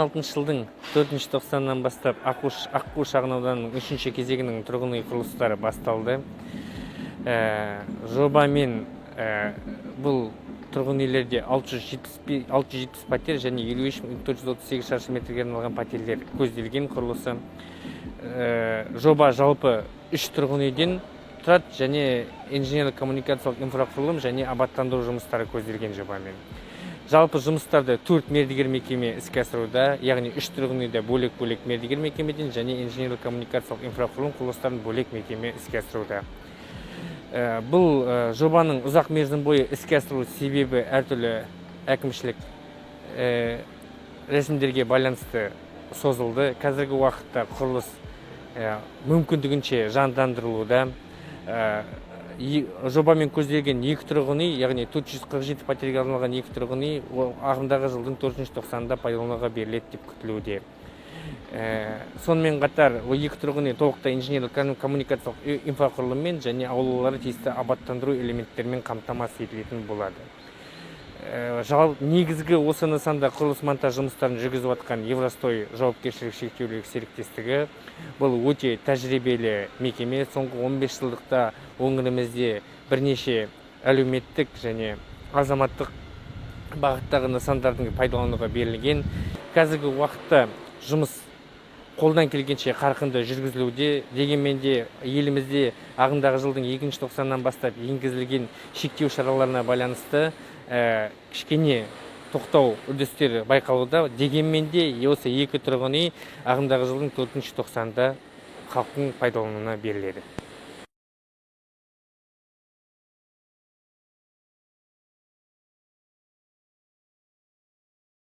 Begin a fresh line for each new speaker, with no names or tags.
2016 жылдың 4 тоқсанынан бастап Аққу шағын ауданының 3 кезегінің тұрғын үй құрылыстары басталды. Жобамен бұл тұрғын үйлерде 670 пәтер және 53.438 шаршы метрге арналған пәтерлер көзделген құрылысы. Жоба жалпы 3 тұрғын үйден тұрады және инженерлік коммуникациялық инфрақұрылым және абаттандыру жұмыстары көзделген жобамен. Жалпы жұмыстарды 4 мердігер мекеме іске асыруда, яғни 3 тұрғын үйде бөлек-бөлек мердігер мекемеден және инженерлік коммуникациялық инфрақұрылым құрылыстарын бөлек мекеме іске асыруда. Бұл жобаның ұзақ мерзім бойы іске асырылу себебі әртүрлі әкімшілік рәсімдерге байланысты созылды. Қазіргі уақытта құрылыс мүмкіндігінше жандандырылуда. Жобамен көзделген 2 тұрғын үй, яғни 447 пәтерге арналған 2 тұрғын үй ағымдағы жылдың 4 тоқсанында пайдалануға беріледі деп күтілуде. Сонымен қатар 2 тұрғын үй толықтай инженерлік коммуникациялық инфрақұрылыммен және аулалары тиісті абаттандыру элементтерімен қамтамасыз етілетін болады. Негізгі осы нысанда құрылыс монтаж жұмыстарын жүргізіп жатқан Евростой жауапкершілігі шектеулі серіктестігі. Бұл өте тәжірибелі мекеме. Соңғы 15 жылдықта өңірімізде бірнеше әлеуметтік және азаматтық бағыттағы нысандардың пайдалануға берілген. Қазіргі уақытта жұмыс қолдан келгенше қарқынды жүргізілуде. Дегенмен де елімізде ағымдағы жылдың 2 тоқсанынан бастап енгізілген шектеу шараларына байланысты кішкене тоқтау үрдістері байқалуда. Дегенмен де осы 2 тұрғын үй ағымдағы жылдың 4 тоқсанында халықтың пайдалануына беріледі.